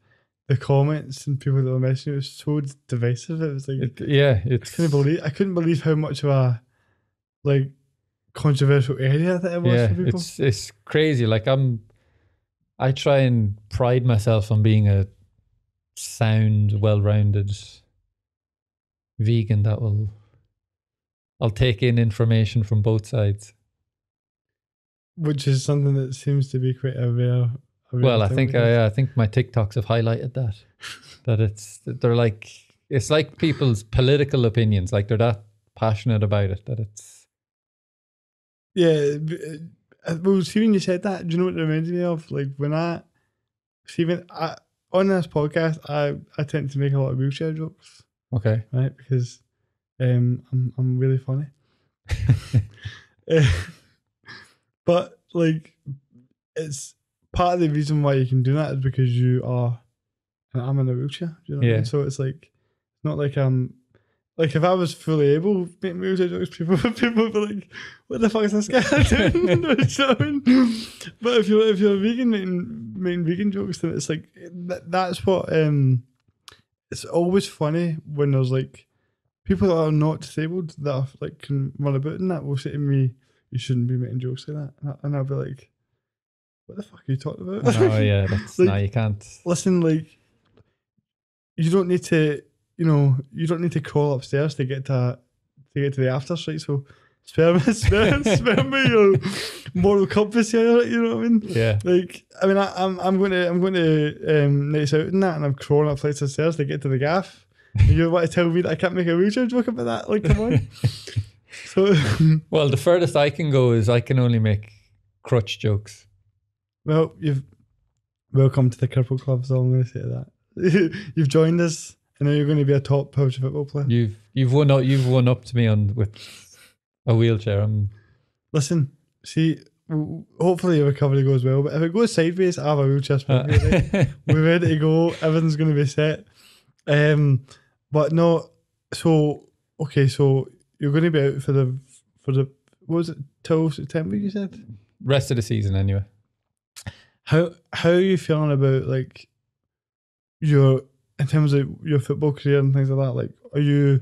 the comments and people that were messaging. It was so divisive. It was like, I couldn't believe how much of a like controversial area that it was for people. It's crazy. Like I try and pride myself on being a sound, well-rounded vegan I'll take in information from both sides. Which is something that seems to be quite a rare well, I think my TikToks have highlighted that. That it's like people's political opinions. Like they're that passionate about it that it's. Yeah, well, see, when you said that, do you know what it reminded me of? Like when on this podcast, I tend to make a lot of wheelchair jokes. Okay. Right, because I'm really funny. But like, it's part of the reason why you can do that is because I'm in a wheelchair. Do you know what I mean? So it's like, not like I'm like if I was fully able to make wheelchair jokes, people would be like, "What the fuck is this guy doing?" You know what I mean? But if you're a vegan making vegan jokes, then it's like that's what it's always funny when there's like people that are not disabled that are, like can run about in that will say to me, "You shouldn't be making jokes like that," and I'll be like, "What the fuck are you talking about?" Oh yeah, that's Like, no, you can't. Listen, like you don't need to, you don't need to crawl upstairs to get to the afters, right? So spare me your moral compass here. You know what I mean? Yeah. Like, I mean, I'm going to nights out and that, and I'm crawling up flights of stairs to get to the gaff. And you want to tell me that I can't make a wheelchair joke about that? Like, come on. So, Well, the furthest I can go is I can only make crutch jokes. well, welcome to the Cripple Club. So I'm going to say that you've joined us, and now you're going to be a top Powerchair football player. You've won up to me with a wheelchair. Listen, see, hopefully your recovery goes well, but if it goes sideways, I have a wheelchair spot. Right? We're ready to go. Everything's going to be set. But no, so okay, so you're going to be out for the what was it, till September? You said Rest of the season anyway. how are you feeling about like your in terms of your football career and things like that? Like, are you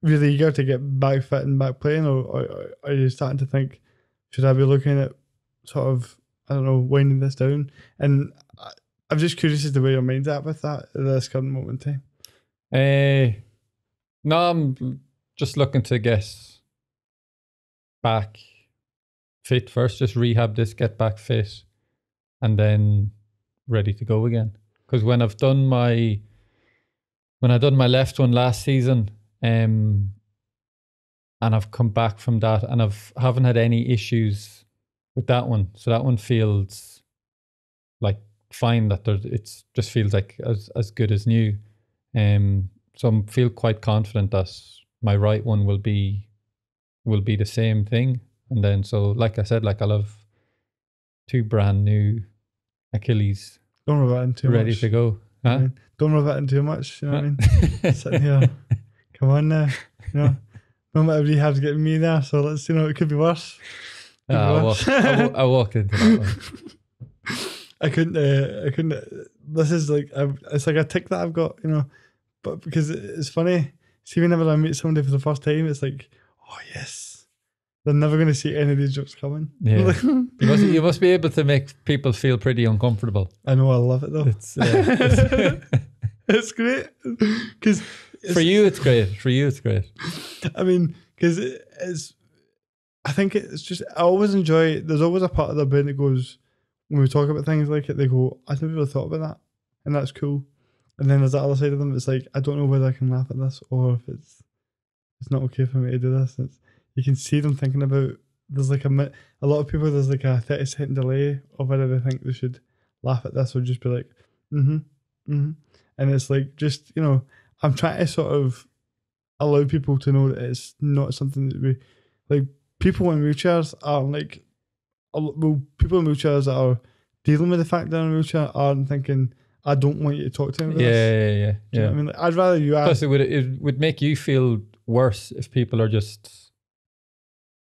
really eager to get back fit and back playing, or are you starting to think, should I be looking at sort of, I don't know, winding this down? And I'm just curious as to where your mind's at with that at this current moment in time. No, I'm just looking to get back fit first, just rehab this, get back fit, and then ready to go again. Because when I done my left one last season, and I've come back from that, and haven't had any issues with that one. So that one feels like fine. It just feels like as good as new. So I feel quite confident that my right one will be the same thing. And then so like I said, like I'll have 2 brand new Achilles Don't worry about it too ready much. to go. Huh? I mean, don't worry about it too much. You know what I mean? Sitting here, come on now. You know, no matter rehab's getting me there, so let's, it could be worse. I walked into that one. I couldn't. This is like it's like a tick that I've got, But because it's funny, see, whenever I meet somebody for the first time, it's like, oh yes, they're never going to see any of these jokes coming. Yeah, you must be able to make people feel pretty uncomfortable. I know, I love it though. It's great because for you it's great. I mean, because I think it's just, I always enjoy. There's always a part of their brain that goes, when we talk about things like it, they go, I never really thought about that, and that's cool. And then there's that other side of them. It's like, I don't know whether I can laugh at this or if it's not okay for me to do this. You can see them thinking about. There's like a lot of people. There's like a 30-second delay of whether they think they should laugh at this or just be like, and it's like, just I'm trying to sort of allow people to know that it's not something that we like. People in wheelchairs are like, well, people in wheelchairs that are dealing with the fact they're in a wheelchair aren't thinking, I don't want you to talk to me about this. Yeah. You know what I mean? Like, I'd rather you ask. Plus, it would make you feel worse if people are just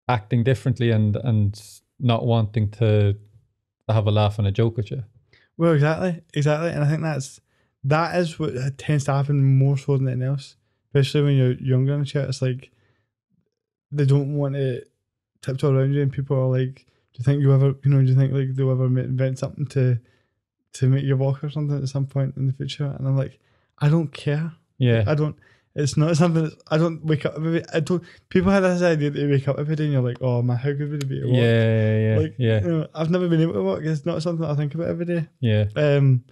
acting differently and not wanting to have a laugh and a joke at you. Well, exactly, and I think that is what tends to happen more so than anything else, especially when you're younger in the chair. It's like they don't want to tiptoe around you, and people are like, "Do you think like they'll ever invent something to make you walk or something at some point in the future?" And I'm like, I don't care. Yeah, I don't. It's not something that I don't wake up every day. People have this idea that you wake up every day and you're like, oh man, how good would it be to walk? Yeah. I've never been able to walk. It's not something that I think about every day. Yeah. And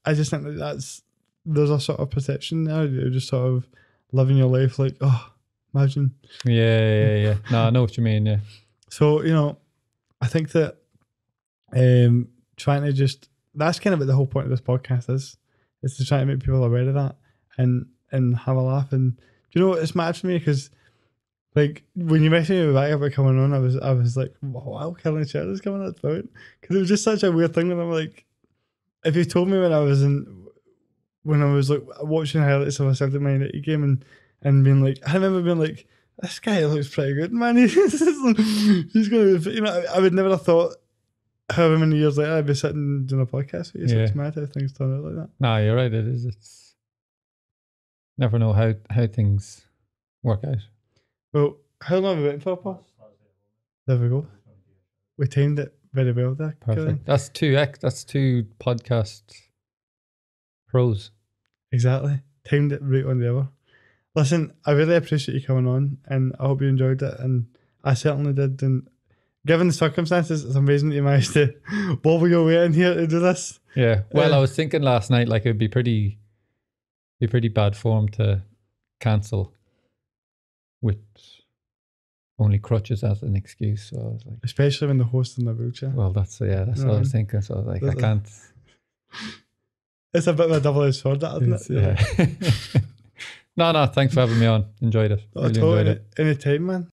I just think that there's a sort of perception there. You're just sort of living your life like, oh, imagine. Yeah. No, I know what you mean. Yeah. So I think that trying to just, that's kind of what the whole point of this podcast is to try to make people aware of that and have a laugh. And do you know what, it's mad for me because like when you messaged me back about coming on, I was like, wow, Cillian Sheridan's coming out about, because it was just such a weird thing. And I'm like, if you told me when I was like watching highlights of a Celtic Man United game and being like, I remember being like, this guy looks pretty good, man. He's going to, I would never have thought however many years later I'd be sitting doing a podcast with you. So it's mad how things turn out like that. No, you're right. It is. It's never know how things work out. Well, how long have we waiting for, Paul? There we go. We timed it very well there. Perfect. That's two podcast pros. Exactly. Timed it right on the hour. Listen, I really appreciate you coming on, and I hope you enjoyed it, and I certainly did. And given the circumstances, it's amazing that you managed to wobble your way in here to do this. Yeah. Well, I was thinking last night, like, it'd be pretty bad form to cancel with only crutches as an excuse. So I was like, especially when the host's in the wheelchair. well, that's what I was thinking. So I was like, I can't. It's a bit of a double-edged sword, that, isn't it? Yeah. No, thanks for having me on. Enjoyed it. Really enjoyed it. Any time, man.